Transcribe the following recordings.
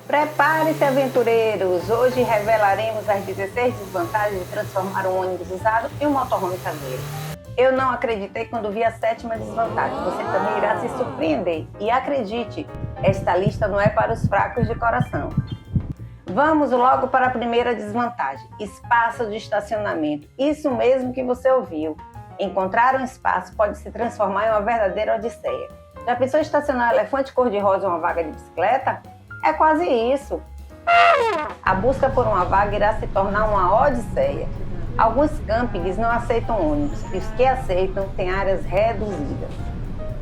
Prepare-se, aventureiros! Hoje revelaremos as 16 desvantagens de transformar um ônibus usado em um motorhome caseiro. Eu não acreditei quando vi a 7ª desvantagem. Você também irá se surpreender. E acredite, esta lista não é para os fracos de coração. Vamos logo para a primeira desvantagem: espaço de estacionamento. Isso mesmo que você ouviu. Encontrar um espaço pode se transformar em uma verdadeira odisseia. Já pensou em estacionar um elefante cor-de-rosa em uma vaga de bicicleta? É quase isso. A busca por uma vaga irá se tornar uma odisseia. Alguns campings não aceitam ônibus e os que aceitam têm áreas reduzidas.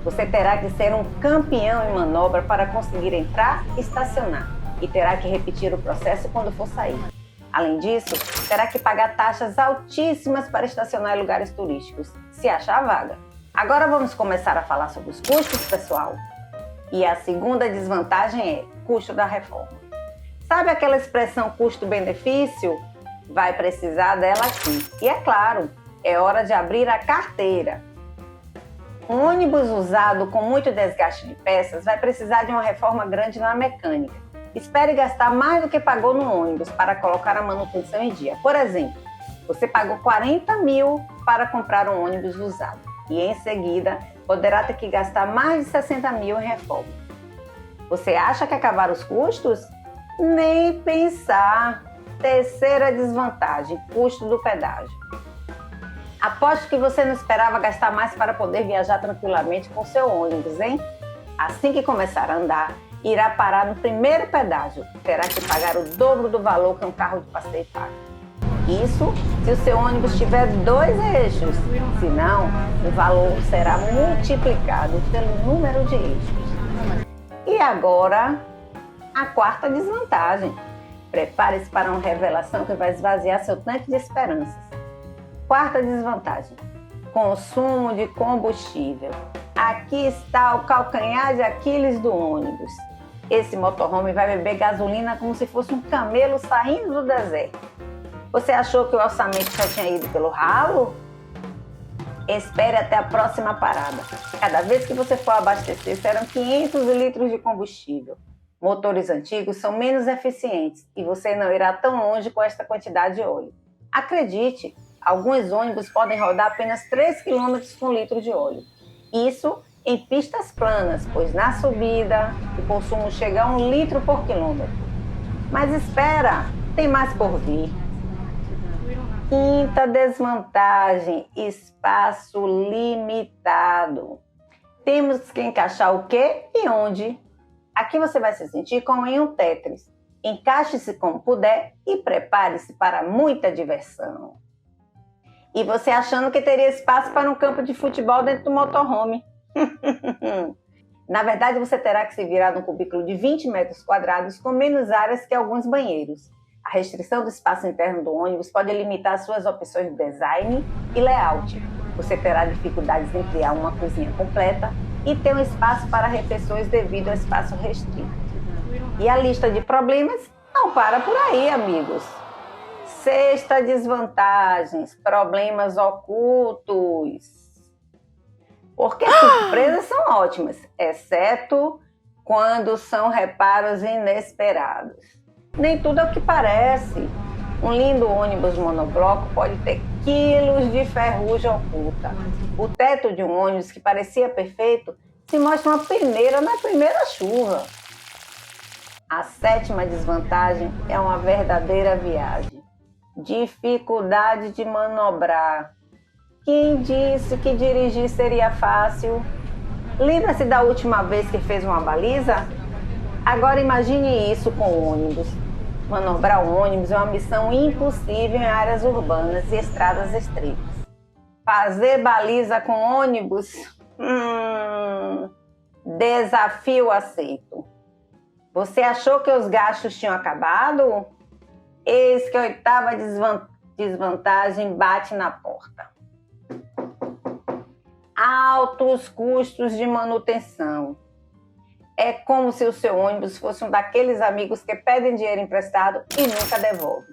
Você terá que ser um campeão em manobra para conseguir entrar e estacionar, e terá que repetir o processo quando for sair. Além disso, terá que pagar taxas altíssimas para estacionar em lugares turísticos, se achar vaga. Agora vamos começar a falar sobre os custos, pessoal. E a segunda desvantagem é custo da reforma. Sabe aquela expressão custo-benefício? Vai precisar dela aqui. E é claro, é hora de abrir a carteira. Um ônibus usado com muito desgaste de peças vai precisar de uma reforma grande na mecânica. Espere gastar mais do que pagou no ônibus para colocar a manutenção em dia. Por exemplo, você pagou 40 mil para comprar um ônibus usado e em seguida poderá ter que gastar mais de 60 mil em reforma. Você acha que acabaram os custos? Nem pensar! Terceira desvantagem: custo do pedágio. Aposto que você não esperava gastar mais para poder viajar tranquilamente com seu ônibus, hein? Assim que começar a andar, irá parar no primeiro pedágio. Terá que pagar o dobro do valor que um carro de passeio paga. Isso se o seu ônibus tiver 2 eixos. Se não, o valor será multiplicado pelo número de eixos. E agora, a 4ª desvantagem. Prepare-se para uma revelação que vai esvaziar seu tanque de esperanças. 4ª desvantagem: consumo de combustível. Aqui está o calcanhar de Aquiles do ônibus. Esse motorhome vai beber gasolina como se fosse um camelo saindo do deserto. Você achou que o orçamento já tinha ido pelo ralo? Espere até a próxima parada. Cada vez que você for abastecer, serão 500 litros de combustível. Motores antigos são menos eficientes e você não irá tão longe com esta quantidade de óleo. Acredite, alguns ônibus podem rodar apenas 3 km com litro de óleo. Isso em pistas planas, pois na subida o consumo chega a 1 litro por quilômetro. Mas espera, tem mais por vir. 5ª desvantagem: espaço limitado. Temos que encaixar o que e onde. Aqui você vai se sentir como em um Tetris. Encaixe-se como puder e prepare-se para muita diversão. E você achando que teria espaço para um campo de futebol dentro do motorhome. Na verdade, você terá que se virar num cubículo de 20 metros quadrados com menos áreas que alguns banheiros. A restrição do espaço interno do ônibus pode limitar suas opções de design e layout. Você terá dificuldades em criar uma cozinha completa e ter um espaço para refeições devido ao espaço restrito. E a lista de problemas não para por aí, amigos. 6ª desvantagem: problemas ocultos. Porque surpresas são ótimas, exceto quando são reparos inesperados. Nem tudo é o que parece. Um lindo ônibus monobloco pode ter quilos de ferrugem oculta. O teto de um ônibus que parecia perfeito se mostra uma peneira na primeira chuva. A 7ª desvantagem é uma verdadeira viagem. Dificuldade de manobrar. Quem disse que dirigir seria fácil? Lembra-se da última vez que fez uma baliza? Agora imagine isso com o ônibus. Manobrar um ônibus é uma missão impossível em áreas urbanas e estradas estreitas. Fazer baliza com ônibus? Desafio aceito. Você achou que os gastos tinham acabado? Eis que a 8ª desvantagem bate na porta. Altos custos de manutenção. É como se o seu ônibus fosse um daqueles amigos que pedem dinheiro emprestado e nunca devolvem.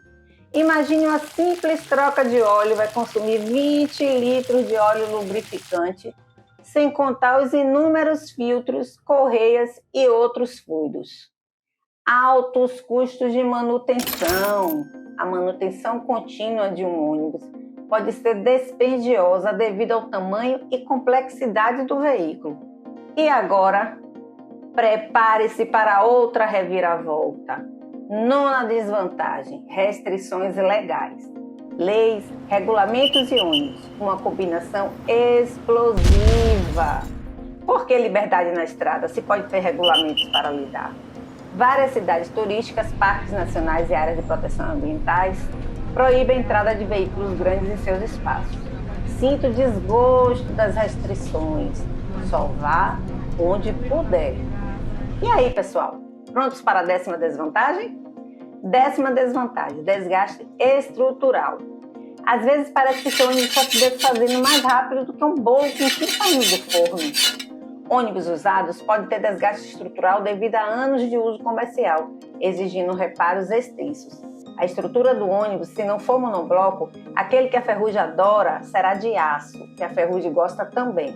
Imagine uma simples troca de óleo vai consumir 20 litros de óleo lubrificante, sem contar os inúmeros filtros, correias e outros fluidos. Altos custos de manutenção. A manutenção contínua de um ônibus pode ser dispendiosa devido ao tamanho e complexidade do veículo. E agora, prepare-se para outra reviravolta. Nona desvantagem: restrições legais. Leis, regulamentos e ônibus, uma combinação explosiva. Por que liberdade na estrada se pode ter regulamentos para lidar? Várias cidades turísticas, parques nacionais e áreas de proteção ambientais proíbem a entrada de veículos grandes em seus espaços. Sinto o desgosto das restrições. Só vá onde puder. E aí, pessoal? Prontos para a 10ª desvantagem? 10ª desvantagem: desgaste estrutural. Às vezes parece que seu ônibus está se desfazendo mais rápido do que um bolo que está saindo do forno. Ônibus usados podem ter desgaste estrutural devido a anos de uso comercial, exigindo reparos extensos. A estrutura do ônibus, se não for monobloco, aquele que a ferrugem adora será de aço, que a ferrugem gosta também.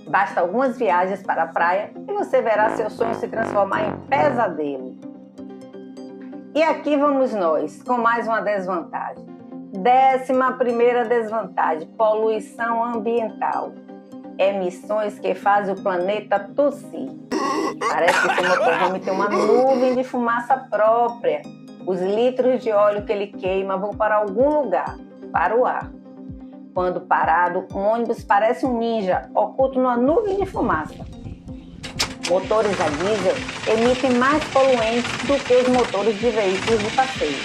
Basta algumas viagens para a praia e você verá seu sonho se transformar em pesadelo. E aqui vamos nós, com mais uma desvantagem. 11ª desvantagem: poluição ambiental. Emissões que fazem o planeta tossir. Parece que seu motorhome tem uma nuvem de fumaça própria. Os litros de óleo que ele queima vão para algum lugar, para o ar. Quando parado, um ônibus parece um ninja, oculto numa nuvem de fumaça. Motores a diesel emitem mais poluentes do que os motores de veículos de passeio.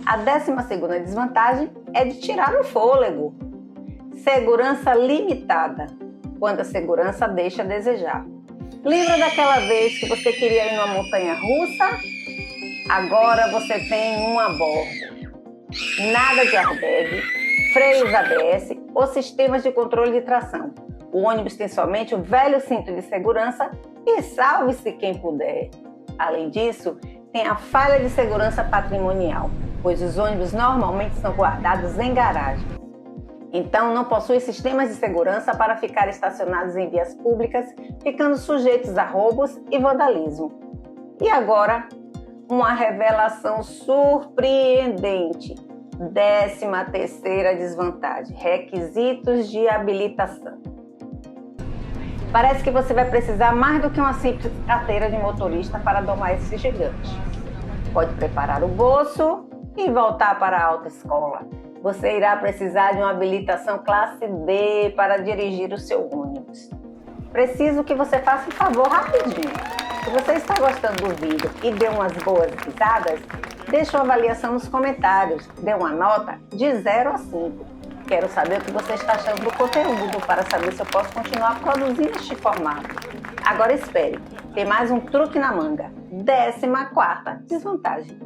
A 12ª desvantagem é de tirar o fôlego. Segurança limitada, quando a segurança deixa a desejar. Lembra daquela vez que você queria ir numa montanha-russa? Agora você tem um a bordo. Nada de airbag, freios ABS ou sistemas de controle de tração. O ônibus tem somente o velho cinto de segurança e salve-se quem puder. Além disso, tem a falha de segurança patrimonial, pois os ônibus normalmente são guardados em garagem. Então, não possui sistemas de segurança para ficar estacionados em vias públicas, ficando sujeitos a roubos e vandalismo. E agora, uma revelação surpreendente. 13ª desvantagem: requisitos de habilitação. Parece que você vai precisar mais do que uma simples carteira de motorista para domar esse gigante. Pode preparar o bolso e voltar para a autoescola. Você irá precisar de uma habilitação classe D para dirigir o seu ônibus. Preciso que você faça um favor rapidinho. Se você está gostando do vídeo e deu umas boas risadas, deixe uma avaliação nos comentários. Dê uma nota de 0 a 5. Quero saber o que você está achando do conteúdo para saber se eu posso continuar produzindo este formato. Agora espere, tem mais um truque na manga. 14ª desvantagem: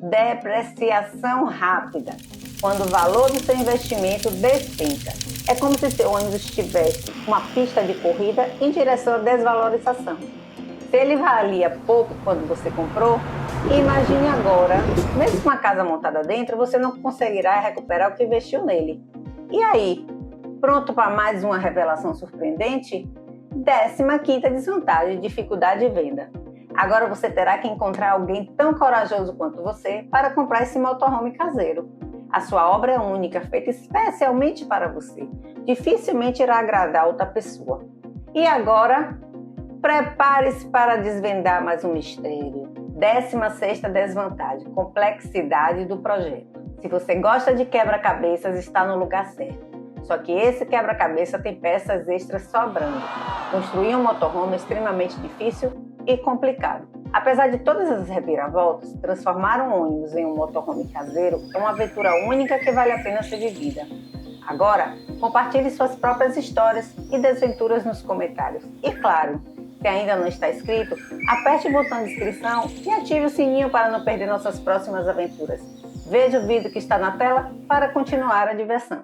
depreciação rápida. Quando o valor do seu investimento despenca. É como se seu ônibus tivesse uma pista de corrida em direção à desvalorização. Se ele valia pouco quando você comprou, imagine agora, mesmo com a casa montada dentro, você não conseguirá recuperar o que investiu nele. E aí, pronto para mais uma revelação surpreendente? 15ª desvantagem: dificuldade de venda. Agora você terá que encontrar alguém tão corajoso quanto você para comprar esse motorhome caseiro. A sua obra é única, feita especialmente para você. Dificilmente irá agradar outra pessoa. E agora, prepare-se para desvendar mais um mistério. 16ª desvantagem: complexidade do projeto. Se você gosta de quebra-cabeças, está no lugar certo. Só que esse quebra-cabeça tem peças extras sobrando. Construir um motorhome é extremamente difícil e complicado. Apesar de todas as reviravoltas, transformar um ônibus em um motorhome caseiro é uma aventura única que vale a pena ser vivida. Agora, compartilhe suas próprias histórias e desventuras nos comentários. E claro, se ainda não está inscrito, aperte o botão de inscrição e ative o sininho para não perder nossas próximas aventuras. Veja o vídeo que está na tela para continuar a diversão.